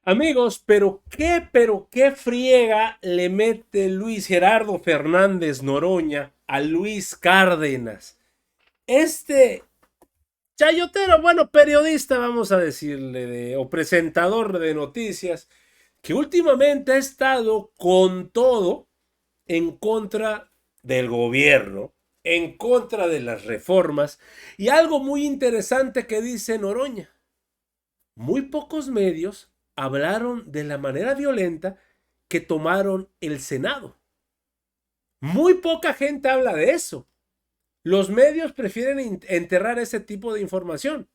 Amigos, pero qué friega le mete Luis Gerardo Fernández Noroña a Luis Cárdenas. Este chayotero, bueno, periodista, vamos a decirle, o presentador de noticias, que últimamente ha estado con todo en contra del gobierno, en contra de las reformas, y algo muy interesante que dice Noroña. Muy pocos medios hablaron de la manera violenta que tomaron el Senado. Muy poca gente habla de eso. Los medios prefieren enterrar ese tipo de información.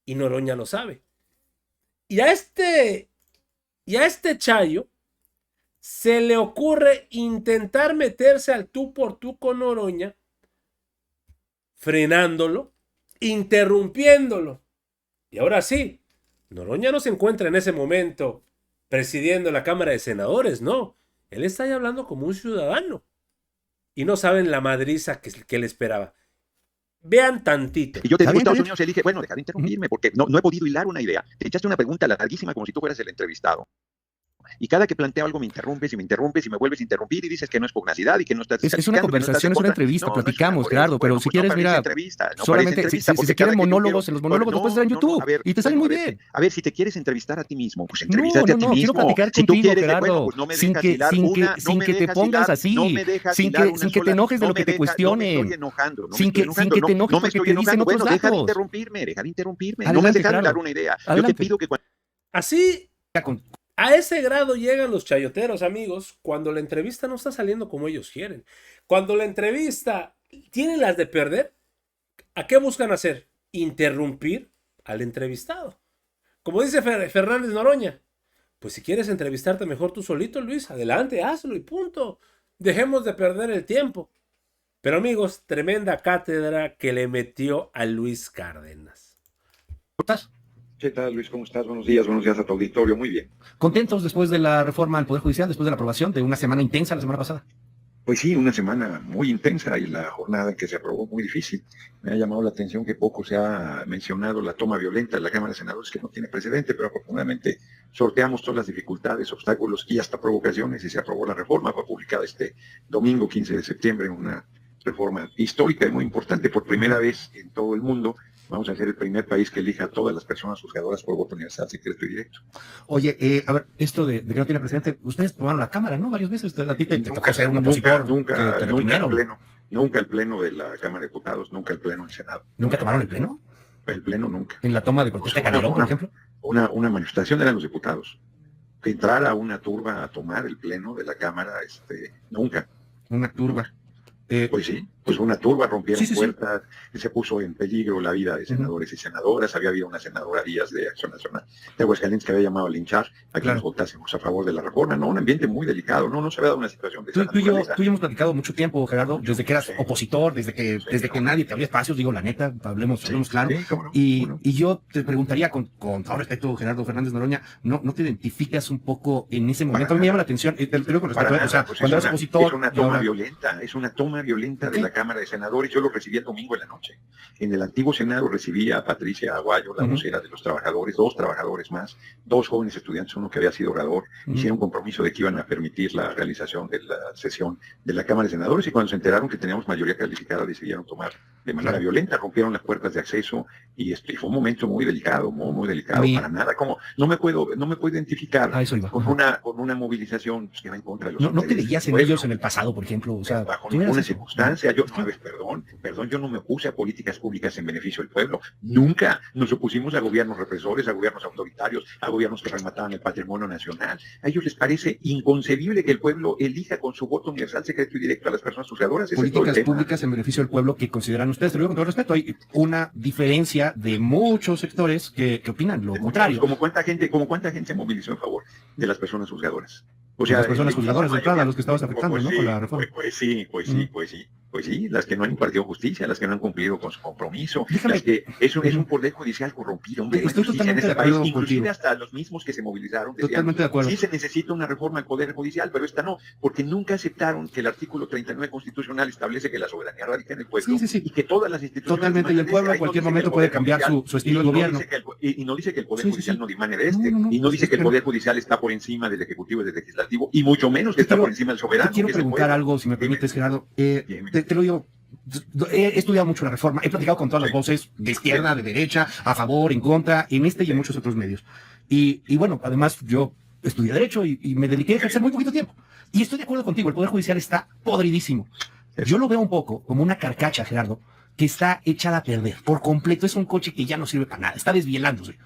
Y Noroña lo sabe. Y y a este Chayo se le ocurre intentar meterse al tú por tú con Noroña, frenándolo, interrumpiéndolo. Y ahora sí, Noroña no se encuentra en ese momento presidiendo la Cámara de Senadores, no. Él está ahí hablando como un ciudadano. Y no saben la madriza que le esperaba. Vean tantito. Y yo te digo, Estados Unidos elige, bueno, dejar de interrumpirme, porque no he podido hilar una idea. Te echaste una pregunta larguísima como si tú fueras el entrevistado. Y cada que planteo algo me interrumpes y me vuelves a interrumpir y dices que no es pugnacidad y que no estás... Es una conversación, es una entrevista, platicamos, Gerardo, pero si quieres, mira, solamente, si se quieren monólogos, en los monólogos los puedes ver en YouTube y te salen muy bien. A ver, si te quieres entrevistar a ti mismo, pues entrevístate a ti mismo. Quiero platicar contigo, Gerardo, sin que te pongas así, sin que te enojes de lo que te cuestionen, sin que te enojes porque te dicen otros datos. Deja de interrumpirme, no me dejas dar una idea. Yo te pido que... Así... A ese grado llegan los chayoteros, amigos, cuando la entrevista no está saliendo como ellos quieren. Cuando la entrevista tiene las de perder, ¿a qué buscan hacer? Interrumpir al entrevistado. Como dice Fernández Noroña, pues si quieres entrevistarte mejor tú solito, Luis, adelante, hazlo y punto. Dejemos de perder el tiempo. Pero amigos, tremenda cátedra que le metió a Luis Cárdenas. ¿Estás? ¿Qué tal, Luis? ¿Cómo estás? Buenos días a tu auditorio. Muy bien. ¿Contentos después de la reforma al Poder Judicial, después de la aprobación de una semana intensa la semana pasada? Pues sí, una semana muy intensa y la jornada en que se aprobó muy difícil. Me ha llamado la atención que poco se ha mencionado la toma violenta de la Cámara de Senadores, que no tiene precedente, pero afortunadamente sorteamos todas las dificultades, obstáculos y hasta provocaciones y se aprobó la reforma. Fue publicada este domingo 15 de septiembre, una reforma histórica y muy importante. Por primera vez en todo el mundo vamos a ser el primer país que elija a todas las personas juzgadoras por voto universal, secreto y directo. Oye, a ver, esto de que no tiene presidente, ustedes tomaron la Cámara, ¿no? Varias veces. A ti te tocó ser un opositor. Nunca el pleno de la Cámara de Diputados, nunca el pleno del Senado. ¿Nunca tomaron el pleno? El pleno nunca. ¿En la toma de protesta de Calderón, por ejemplo? Una manifestación eran los diputados. Que entrara una turba a tomar el pleno de la Cámara, nunca. Una turba. Pues sí, pues una turba, rompieron puertas, se puso en peligro la vida de senadores y senadoras. Había habido una senadora Díaz de Acción Nacional de Aguascalientes que había llamado a linchar a que nos votásemos a favor de la reforma. No, un ambiente muy delicado, no se había dado una situación de esa naturaleza. Tú y yo hemos platicado mucho tiempo, Gerardo, desde que eras opositor, desde que nadie te abría espacios, digo la neta, hablemos claro. Y yo te preguntaría con todo respeto, Gerardo Fernández Noroña, ¿no te identificas un poco en ese momento? A mí me llama la atención, te lo digo con respeto, o sea, cuando eras opositor... Es una toma violenta de la Cámara de Senadores. Yo lo recibí el domingo en la noche. En el antiguo Senado recibía a Patricia Aguayo, la vocera de los trabajadores, 2 trabajadores más, 2 jóvenes estudiantes, uno que había sido orador, hicieron un compromiso de que iban a permitir la realización de la sesión de la Cámara de Senadores, y cuando se enteraron que teníamos mayoría calificada decidieron tomar de manera violenta, rompieron las puertas de acceso y fue un momento muy delicado, muy delicado. Para nada, como no me puedo identificar con una movilización que va en contra de los... ¿No te veías en ellos en el pasado, por ejemplo? O sea, bajo ninguna circunstancia. Perdón, yo no me opuse a políticas públicas en beneficio del pueblo. Nunca nos opusimos a gobiernos represores, a gobiernos autoritarios, a gobiernos que remataban el patrimonio nacional. A ellos les parece inconcebible que el pueblo elija con su voto universal, secreto y directo a las personas juzgadoras. Políticas públicas en beneficio del pueblo que consideran ustedes, te lo digo con todo respeto, hay una diferencia de muchos sectores que opinan lo contrario. ¿Como cuánta gente se movilizó en favor de las personas juzgadoras? O sea, las personas juzgadoras de entrada, a los que estabas afectando, ¿no? Con la reforma. Pues sí. Pues sí, las que no han impartido justicia, las que no han cumplido con su compromiso, Déjame- las que es un poder judicial corrompido, hombre, no hay Estoy justicia en totalmente este de país, acuerdo inclusive contigo. hasta los mismos que se movilizaron decían, Totalmente de acuerdo. sí se necesita una reforma al Poder Judicial, pero esta no, porque nunca aceptaron que el artículo 39 constitucional establece que la soberanía radica en el pueblo Sí, sí, sí. y que todas las instituciones... Totalmente, y el pueblo en cualquier momento puede cambiar su estilo de gobierno. Y no dice que el Poder Sí, sí, Judicial sí. no dimane de este, No, no, no, y no dice que el pero- Poder Judicial está por encima del Ejecutivo y del Legislativo, y mucho menos que está por encima del soberano. Te quiero que es el preguntar pueblo. algo, si me Dime. permites, Gerardo. Dime. Te lo digo. He estudiado mucho la reforma, he platicado con todas las Sí. voces, de izquierda, de derecha, a favor, en contra, en este y en muchos otros medios. Y bueno, además yo estudié Derecho y me dediqué a ejercer muy poquito tiempo. Y estoy de acuerdo contigo, el Poder Judicial está podridísimo. Yo lo veo un poco como una carcacha, Gerardo, que está echada a perder por completo. Es un coche que ya no sirve para nada, está desvielándose.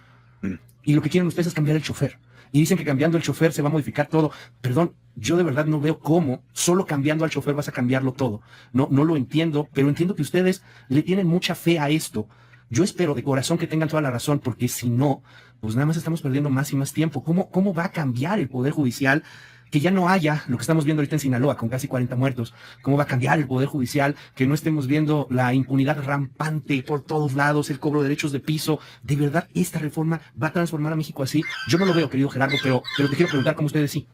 Y lo que quieren ustedes es cambiar el chofer. Y dicen que cambiando el chofer se va a modificar todo. Perdón, yo de verdad no veo cómo solo cambiando al chofer vas a cambiarlo todo. No lo entiendo, pero entiendo que ustedes le tienen mucha fe a esto. Yo espero de corazón que tengan toda la razón, porque si no, pues nada más estamos perdiendo más y más tiempo. ¿Cómo va a cambiar el Poder Judicial? Que ya no haya lo que estamos viendo ahorita en Sinaloa, con casi 40 muertos. ¿Cómo va a cambiar el Poder Judicial? Que no estemos viendo la impunidad rampante por todos lados, el cobro de derechos de piso. ¿De verdad esta reforma va a transformar a México así? Yo no lo veo, querido Gerardo, pero te quiero preguntar cómo ustedes sí.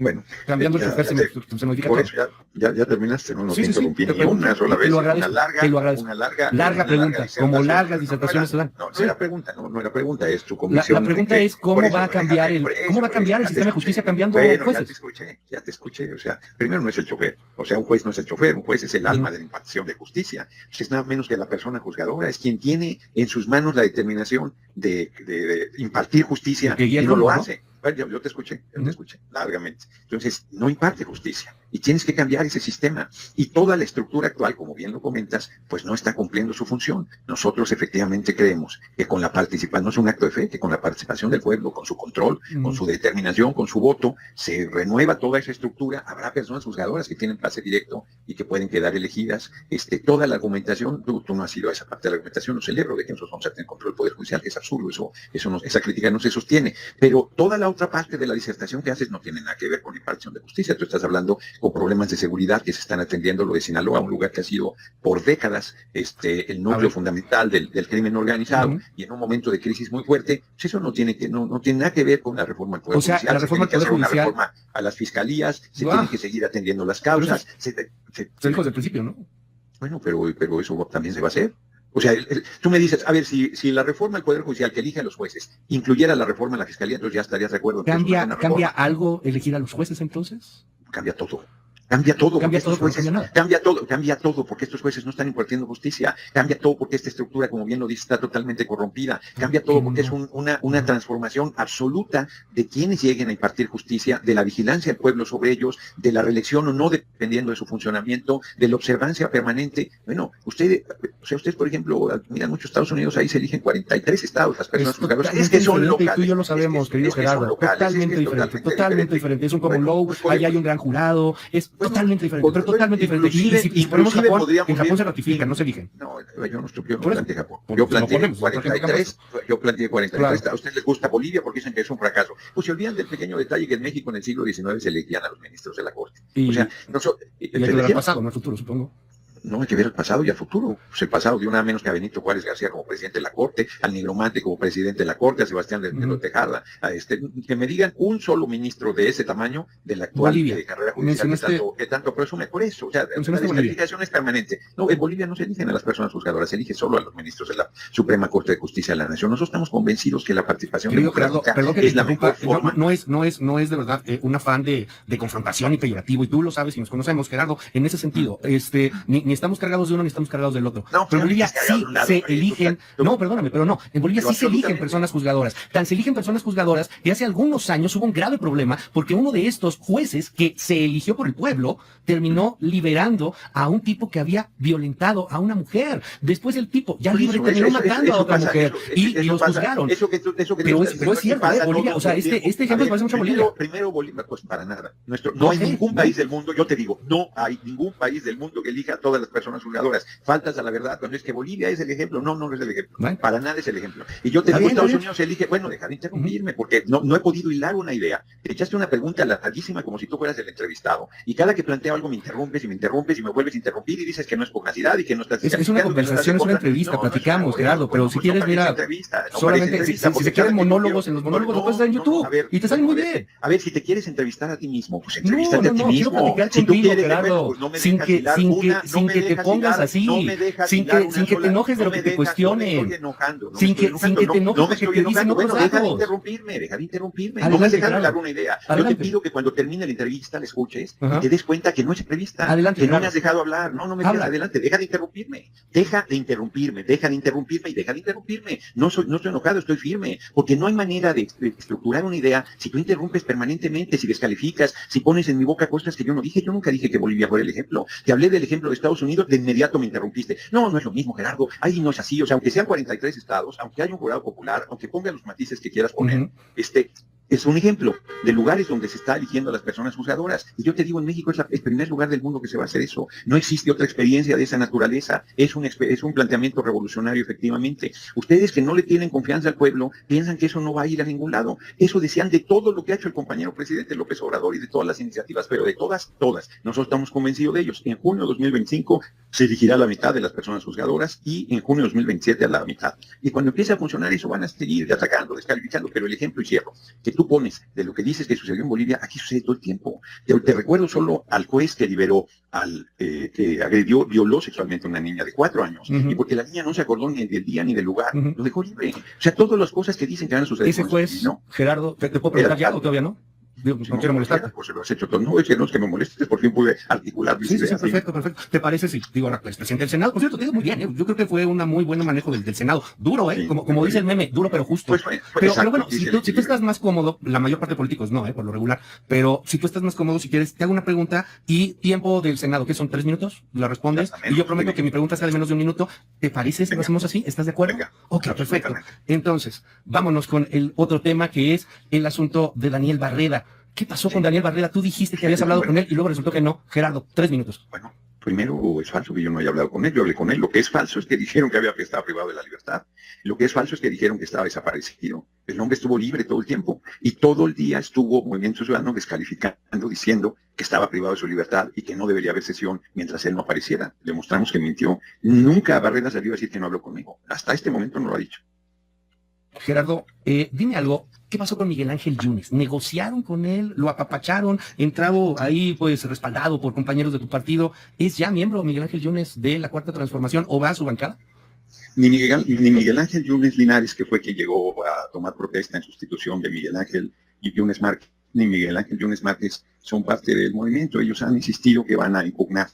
Bueno, Cambiando el chofer se modifica por todo. eso ya terminaste, no Sí, te sí, sí, interrumpí te ni una sola te vez. lo agradezco, te lo agradezco. Una Larga pregunta, como disertación. largas disertaciones se dan. No Sí. era pregunta, no era pregunta, es tu La convicción. pregunta de que- es cómo por eso, va a cambiar por eso, cómo va a cambiar el ya te sistema de escuché. justicia cambiando Bueno, jueces. ya te escuché, o sea, primero no es el chofer, o sea, un juez no es el chofer, un juez es el alma de la impartición de justicia, es nada menos que la persona juzgadora, es quien tiene en sus manos la determinación de impartir justicia Que guía y el no lo rumbo, ¿no? hace. Bueno, yo te escuché largamente. Entonces, no imparte justicia y tienes que cambiar ese sistema. Y toda la estructura actual, como bien lo comentas, pues no está cumpliendo su función. Nosotros efectivamente creemos que con la participación, no es un acto de fe, que con la participación del pueblo, con su control, con su determinación, con su voto, se renueva toda esa estructura. Habrá personas juzgadoras que tienen pase directo y que pueden quedar elegidas. Toda la argumentación, tú no has ido a esa parte de la argumentación, lo celebro, de que nosotros vamos a tener control del Poder Judicial, que es absurdo, esa crítica no se sostiene. Pero toda la otra parte de la disertación que haces no tiene nada que ver con la impartición de justicia. Tú estás hablando con problemas de seguridad que se están atendiendo, lo de Sinaloa, un lugar que ha sido por décadas el núcleo fundamental del crimen organizado, y en un momento de crisis muy fuerte, pues eso no tiene nada que ver con la reforma del Poder Judicial. La reforma del Poder Judicial. Una reforma a las fiscalías, se tienen que seguir atendiendo las causas. Se dijo desde el principio, ¿no? Bueno, pero eso también se va a hacer. O sea, tú me dices, a ver, si la reforma del Poder Judicial que elige a los jueces incluyera la reforma en la Fiscalía, entonces ya estarías de acuerdo. ¿Cambia algo elegir a los jueces entonces? Cambia todo. Cambia todo, cambia todo, jueces, cambia todo, porque estos jueces no están impartiendo justicia, cambia todo porque esta estructura, como bien lo dice, está totalmente corrompida, cambia todo porque es una transformación absoluta de quienes lleguen a impartir justicia, de la vigilancia del pueblo sobre ellos, de la reelección o no dependiendo de su funcionamiento, de la observancia permanente. Bueno, ustedes, por ejemplo, miran muchos Estados Unidos, ahí se eligen 43 estados, las personas juzgadoras, es que son locales. Tú y yo lo sabemos, querido Gerardo, totalmente diferente, es un common law, ahí hay un gran jurado, es totalmente diferente, pero totalmente diferente. Y si ponemos Japón, en Japón se ratifican, no se eligen. No, yo no planteé Japón. Yo planteé 43. A ustedes les gusta Bolivia porque dicen que es un fracaso. Pues se olvidan del pequeño detalle que en México en el siglo XIX se elegían a los ministros de la Corte. O sea, y hay que ver el pasado, no el futuro, supongo. No hay que ver el pasado y el futuro. Pues el pasado dio nada menos que a Benito Juárez García como presidente de la Corte, al Nigromante como presidente de la Corte, a Sebastián de Tejada, que me digan un solo ministro de ese tamaño de la actual carrera judicial que tanto presume. Por eso, o sea, la descalificación es permanente. No, en Bolivia no se eligen a las personas juzgadoras, se elige solo a los ministros de la Suprema Corte de Justicia de la Nación. Nosotros estamos convencidos que la participación democrática es la mejor forma. No es de verdad un afán de confrontación y peyorativo, y tú lo sabes y nos conocemos, Gerardo, en ese sentido, ni estamos cargados de uno ni estamos cargados del otro. No, pero en Bolivia sí se eligen, no, perdóname, pero no, en Bolivia sí se eligen personas juzgadoras. Tan se eligen personas juzgadoras que hace algunos años hubo un grave problema porque uno de estos jueces que se eligió por el pueblo terminó liberando a un tipo que había violentado a una mujer. Después el tipo, ya libre, terminó matando a otra mujer y los juzgaron. Pero es cierto, Bolivia, o sea, este ejemplo parece mucho a Bolivia. Primero Bolivia, pues para nada. No hay ningún país del mundo, yo te digo, no hay ningún país del mundo que elija a todas todas las personas juzgadoras. Faltas a la verdad cuando es que Bolivia es el ejemplo. No, no es el ejemplo. Bueno. Para nada es el ejemplo. Y yo te Está digo, bien, Estados está bien. Unidos elige, bueno, deja de interrumpirme, porque no he podido hilar una idea. Te echaste una pregunta larguísima como si tú fueras el entrevistado. Y cada que planteo algo me interrumpes y me interrumpes y me vuelves a interrumpir y dices que no es pugnacidad y que no estás... Es una conversación, es una entrevista, platicamos, Gerardo, pero si quieres, mira, solamente, si se quieren monólogos, en los monólogos lo puedes hacer en YouTube, y te salen muy bien. A ver, si te quieres entrevistar a ti mismo, pues No, entrevístate a ti quiero mismo. platicar Si tú contigo, quieres, Gerardo, bueno, pues no me sin dejas que, hilar sin que, una, sin no me que te dejas pongas hilar, así, no me dejas sin hilar que, una sin que te sola, enojes de no lo que me te dejas, no me cuestionen. estoy enojando, no Sin me estoy que- sin enojando, que te no enojes me porque estoy te dicen enojando. otros Bueno, deja de datos. interrumpirme, deja de interrumpirme. No Adelante, me has dejado Gerardo. dar una idea. Yo Adelante. te pido que cuando termine la entrevista la escuches Ajá. y te des cuenta que no es entrevista, Adelante, que no me Gerardo. has dejado hablar. No me Habla. digas adelante, deja de interrumpirme. Deja de interrumpirme, deja de interrumpirme y deja de interrumpirme. No estoy enojado, estoy firme, porque no hay manera de estructurar una idea si tú interrumpes permanentemente, si descalificas, si pones en mi boca cosas que yo no dije. Yo nunca dije que Bolivia fuera el ejemplo. Te hablé del ejemplo de Estados Unidos, de inmediato me interrumpiste. No es lo mismo, Gerardo. Ahí no es así. O sea, aunque sean 43 estados, aunque haya un jurado popular, aunque ponga los matices que quieras poner, Ujú. es un ejemplo de lugares donde se está eligiendo a las personas juzgadoras. Y yo te digo, en México es el primer lugar del mundo que se va a hacer eso. No existe otra experiencia de esa naturaleza. Es un planteamiento revolucionario, efectivamente. Ustedes que no le tienen confianza al pueblo, piensan que eso no va a ir a ningún lado. Eso decían de todo lo que ha hecho el compañero presidente López Obrador y de todas las iniciativas, pero de todas. Nosotros estamos convencidos de ellos. En junio de 2025 se elegirá la mitad de las personas juzgadoras y en junio de 2027 a la mitad. Y cuando empiece a funcionar eso van a seguir atacando, descalificando, pero el ejemplo, y cierro, que tú pones de lo que dices que sucedió en Bolivia, aquí sucede todo el tiempo. Te recuerdo solo al juez que liberó que violó sexualmente a una niña de 4 años, Ujú. y porque la niña no se acordó ni del día ni del lugar, Ujú. lo dejó libre. O sea, todas las cosas que dicen que van a suceder. Ese juez, ¿no? Gerardo, ¿te puedo preguntar ya o todavía no? Digo, no quiero molestarte. Pues se lo has hecho todo. No, es que me molestes, por fin pude articular mis Sí, ideas. perfecto. ¿Te parece si, digo, el presidente del Senado, por cierto, te digo muy bien, yo creo que fue un muy buen manejo del Senado. Duro, Sí, como dice el meme, duro pero justo. Pues Pero exacto, bueno, dice si el tú equilibrio. estás más cómodo, la mayor parte de políticos no, por lo regular, pero si tú estás más cómodo, si quieres, te hago una pregunta y tiempo del Senado, que son 3 minutos, la respondes, Exactamente. y yo prometo que mi pregunta sea de menos de 1 minuto. ¿Te parece si lo Venga. hacemos así? ¿Estás de acuerdo? Venga, Ok, perfecto. absolutamente. Entonces, vámonos con el otro tema que es el asunto de Daniel Barreda. ¿Qué pasó con Daniel Barreda? Tú dijiste que habías hablado con él y luego resultó que no. Gerardo, 3 minutos. Bueno, primero es falso que yo no haya hablado con él, yo hablé con él. Lo que es falso es que dijeron que estaba privado de la libertad. Lo que es falso es que dijeron que estaba desaparecido. El hombre estuvo libre todo el tiempo y todo el día estuvo Movimiento Ciudadano descalificando, diciendo que estaba privado de su libertad y que no debería haber sesión mientras él no apareciera. Demostramos que mintió. Nunca Barreda salió a decir que no habló conmigo. Hasta este momento no lo ha dicho. Gerardo, dime algo, ¿qué pasó con Miguel Ángel Yunes? ¿Negociaron con él? ¿Lo apapacharon? ¿Entrado ahí, pues, respaldado por compañeros de tu partido? ¿Es ya miembro Miguel Ángel Yunes de la Cuarta Transformación o va a su bancada? Ni Miguel Ángel Yunes Linares, que fue quien llegó a tomar protesta en sustitución de Miguel Ángel y Yunes Márquez, ni Miguel Ángel Yunes Márquez son parte del movimiento. Ellos han insistido que van a impugnar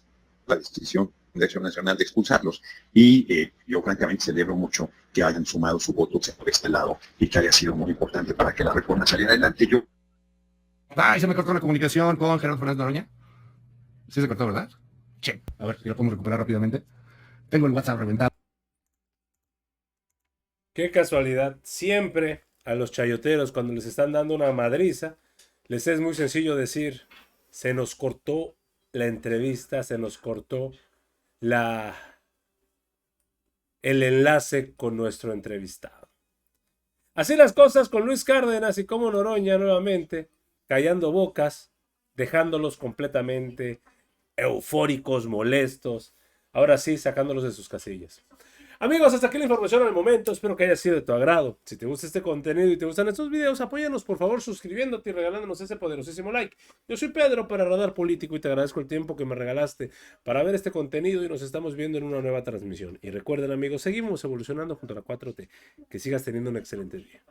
la decisión de Acción Nacional de expulsarlos. Y yo francamente celebro mucho que hayan sumado su voto por este lado y que haya sido muy importante para que la reforma saliera adelante. Ay, se me cortó la comunicación con Gerardo Fernández Noroña. Sí se cortó, ¿verdad? Che, a ver si lo podemos recuperar rápidamente. Tengo el WhatsApp reventado. Qué casualidad. Siempre a los chayoteros, cuando les están dando una madriza, les es muy sencillo decir, se nos cortó la entrevista, se nos cortó el enlace con nuestro entrevistado. Así las cosas con Luis Cárdenas y como Noroña nuevamente, callando bocas, dejándolos completamente eufóricos, molestos, ahora sí sacándolos de sus casillas. Amigos, hasta aquí la información al momento. Espero que haya sido de tu agrado. Si te gusta este contenido y te gustan estos videos, apóyanos por favor suscribiéndote y regalándonos ese poderosísimo like. Yo soy Pedro para Radar Político y te agradezco el tiempo que me regalaste para ver este contenido y nos estamos viendo en una nueva transmisión. Y recuerden amigos, seguimos evolucionando junto a la 4T. Que sigas teniendo un excelente día.